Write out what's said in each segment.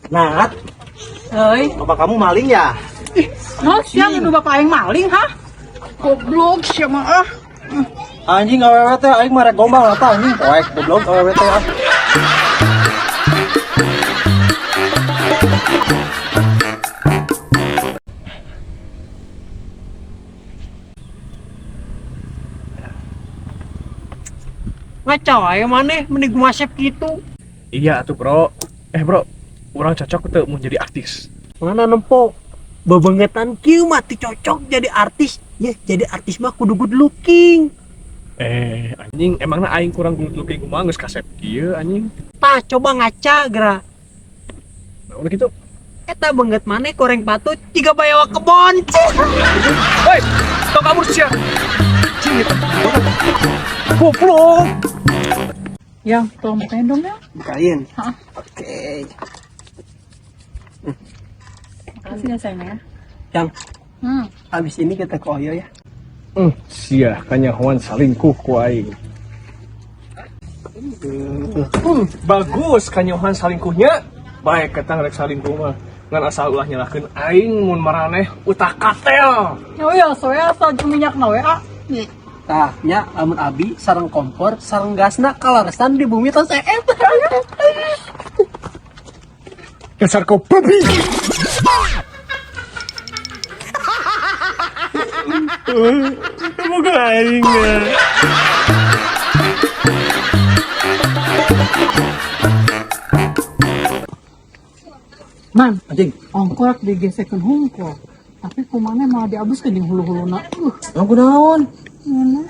Nat, Hei, apa kamu maling ya? nah siang udah bapak aing maling, ha? Goblok, siapa ah? Anjing awewe teh aing mah rek gombal eta anjing. Poek goblok awewe teh ah. Ngaco aja maneh, mending masep gitu. Iya tuh bro. Bro, orang cocok tuh mau jadi artis. Mana nempok? Bebengetan kieu mati cocok jadi artis. Ya, jadi artis mah kudu good looking. Anjing emangnya aing kurang good looking kumaha geus kasep kieu anjing. Tah coba ngaca geura. Nah, udah gitu. Eta beungeut maneh goreng patut jiga bayawa kebon. Woi, tong kabur sia. Anjing eta. Goblok. Yang tolong bukain dong ya. Bukain. Hah? Oke. Makasih ya sayangnya. Yang Hmm. abis ini kita ke Oyo ya. Sia kanyahoan salingkuh ku aing. Bagus kanyahoan salingkuhnya. Baik ketang rek salingkuh mah. Ngan asal ulah nyalahkeun aing mun maraneh utak katel. Oh ya, soalnya asal minyak na we ah. Tah, nya lamun abi sareng kompor, sareng gasna kalaresan di bumi tos eet. Dasar kau babi. Bukan aing. Man, Anjing, ongkor digesekeun hungkul. Tapi kumane malah diabuskeun jeung hulu-huluna. aku naon? Mana?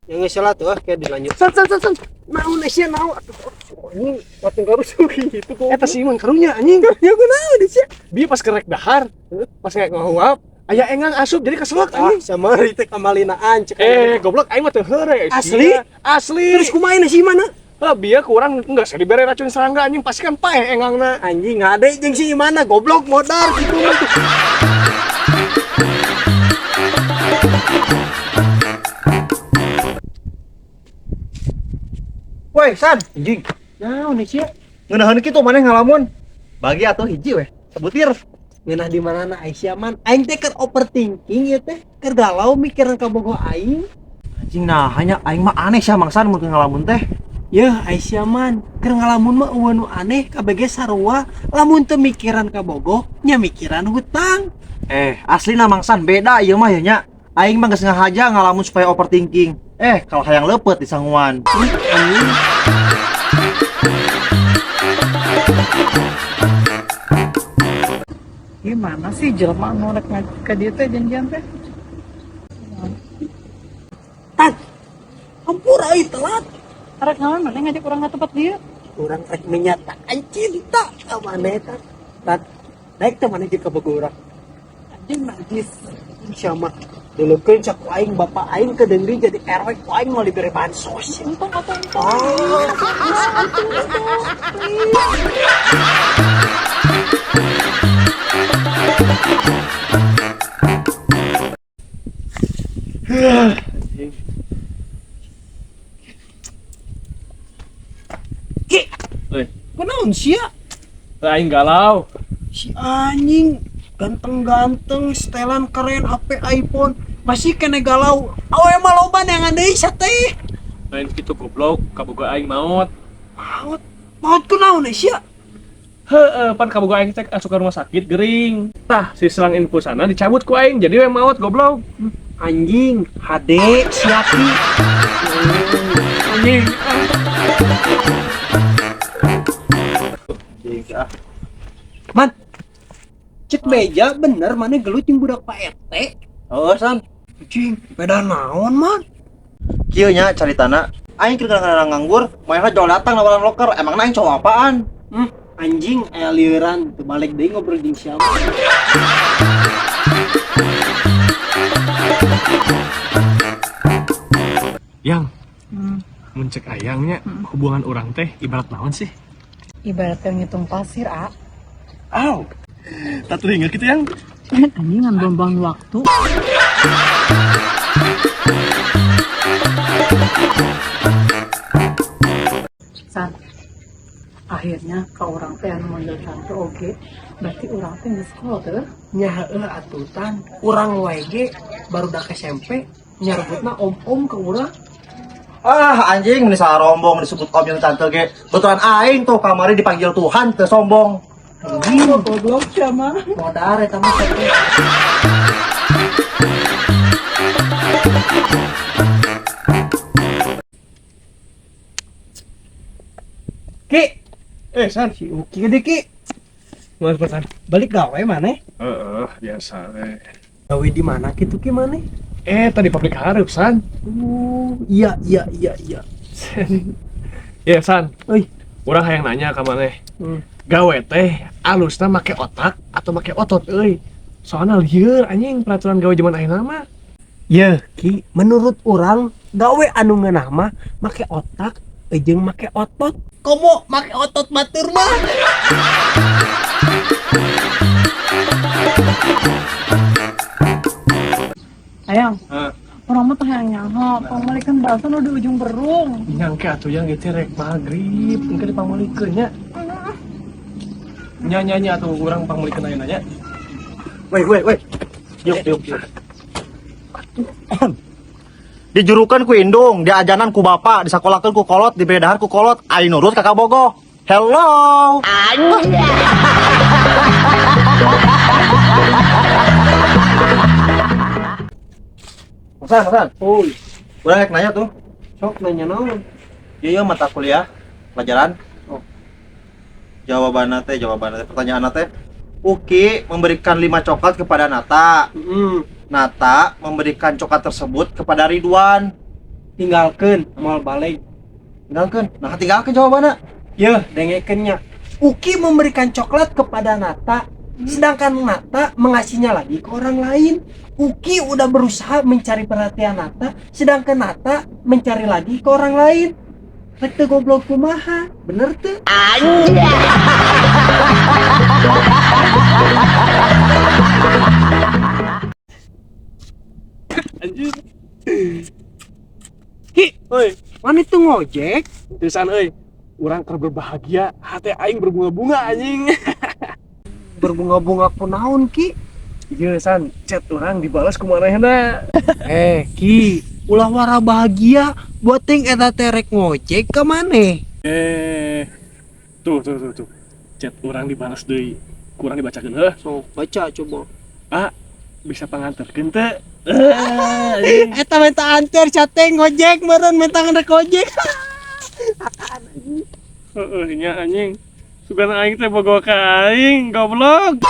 Yang salah tuh kayak dilanjut. San. Naon sia naon? Anjing, patung karusuh gitu kok. Eta si Iman karunya anjing. Ya aku naon sia. Dia pas kerek dahar, pas ngek ngahuap, aya engang asup jadi keselak Ah, anjing. sama teh kamalinaan cek. Goblok aing mah teu heureuy. Asli? Asli. Terus kumain si mana? Biar kurang enggak usah dibere racun serangga anjing pasti kan paeh engangna. Anjing ngade jeung si mana goblok modar gitu mah. Woi, San, anjing. Naon nih sia? Ngeunaheun kitu maneh ngalamun. Bagi atuh hiji weh, sebutir. Ngeunah di manana Aisyah man? Aing teh keur overthinking ieu teh, keur galau mikiran ka bogo aing. Anjing nah hanya aing mah aneh sia mangsan mun ngalamun teh. Ya Aisyah man, keur ngalamun mah eueuh nu aneh kabege sarua, lamun teu mikiran ka bogo, nya mikiran hutang. Asli na mangsan beda ieu mah ya nya. Aing mah geus ngahaja ngalamun supaya overthinking. Kalau hayang leupet di sanguan. Anjing. Gimana sih jelema anu rek ka dieu teh janjian teh? Tag, hampura ai telat. Arek naon mana ngajak urang ka tempat dieu? Urang rek menyatakan cinta ka maneh tag. Tag, naik teh maneh ka bogo urang. Anjing najis. Insyaallah. Dulukeun cak aing bapak aing kedeungri jadi RW ku aing mau diberi bansos. Untung atau untung? Ki, Euy, kunaon sia? aing galau. Si anjing ganteng-ganteng, setelan keren, HP iPhone, masih kena galau. Awe mah loba neangan deui sa teh. Lain kitu goblok, kaboga aing maot. Maut kunaon sia? Pan kaboga aing teh asup ka rumah sakit gering. Tah, si selang info sana dicabut ku aing, jadi we maot goblok. Anjing, HD siapi. Anjing. Man, cek beja bener mana gelut yang budak Pak RT. Oh, San. Anjing, beda naon, man? Kieu nya caritana. Aing keur kadang nganggur, moeha jol datang lawan loker. Emangna aing cowok apaan? Anjing aya lieuran, teu balik deui ngobrol jeung siapa. Yang mencek ayangnya hubungan orang teh ibarat naon sih? Ibarat yang ngitung pasir, ah. Aw. Tak teringat gitu yang. Anjing buang waktu. nya ka urang teh anu manggil tante oge berarti urang teh geus sekolah teh. Nya heueuh atuh Tan, urang wae ge barudak SMP nyarebutna om-om ke urang. Ah anjing, ini salah rombong disebut om yang tante ge. Betulan aing tuh kamari dipanggil Tuhan teu sombong. Goblok sia mah. Modar eta mah teh. Ki, San. si Uki gede Ki. Mas pesan. Balik gawe maneh? Biasa we. Gawe di mana kitu ki maneh? Tadi pabrik hareup, San. Iya. Ya, San. Euy. Urang hayang nanya ka maneh. Hmm. Gawe teh alusna make otak atau make otot euy. Soalnya lieur anjing peraturan gawe zaman ayeuna mah. Ya, Ki, menurut orang gawe anu ngeunah mah make otak jeung make otot. Komo make otot batur mah. Ayang, Heeh. orang mah teh hayang nyaho, pamulikeun bahasa nu di ujung berung. Nyangke atuh yang gitu rek magrib, engke dipamulikeun nya. Nya atuh urang pamulikeun ayeuna nya. Weh. Yuk. Dijurukan ku indung, diajanan ku bapak, disakolahkeun ku kolot, dibedahan ku kolot, ai nurut kakak bogoh. Hello. Masan. Oi, Udah rek nanya tuh. sok nanya naon? Iya mata kuliah pelajaran. Oh. Jawabannya teh pertanyaan teh. Uki memberikan 5 coklat kepada Nata. Nata memberikan coklat tersebut kepada Ridwan. Tinggalkeun moal balik. Tinggalkan jawabannya. Ya, dengekeunnya. Uki memberikan coklat kepada Nata, sedangkan Nata mengasihnya lagi ke orang lain. Uki udah berusaha mencari perhatian Nata, sedangkan Nata mencari lagi ke orang lain. Rek teu goblok kumaha? Bener teu? Anjing. Hi, Euy, mana itu ngojek? San euy. Urang keur berbahagia, hati aing berbunga-bunga anjing. Berbunga-bunga kunaon Ki? Ieu San, chat urang dibalas ku manehna. Ki, ulah wara bahagia buat ting eta terek ngojek ke maneh. Tuh. Chat urang dibalas deui. Kurang dibacakeun heuh. So, baca coba. Bisa panganterkeun teu? Eta minta anter chatting ngojek meureun minta ngendek ngojek. Heeh, nya anjing. Sugana aing teh bogoh ka aing, goblok.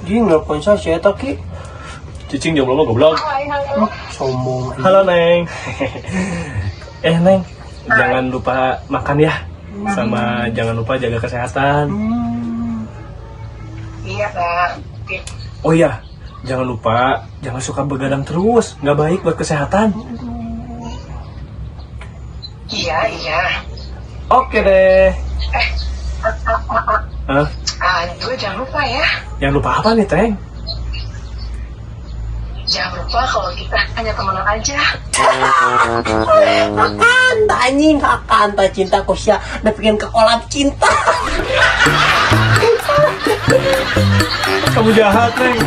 Ging nelpon saya eta Ki. Cicing jomblo mah goblok. Sombong. Halo Neng. Neng, jangan lupa makan ya. Sama jangan lupa jaga kesehatan. Iya, Kak. Oh iya, jangan lupa jangan suka begadang terus, nggak baik buat kesehatan. Iya. Oke deh. Hah? Aduh, jangan lupa ya. Jangan lupa apa nih, Teng? Jangan lupa kalau kita hanya temenan aja. Akan anjing akan ta cinta ku sia da pengen ke kolam cinta. Kamu jahat, Teng.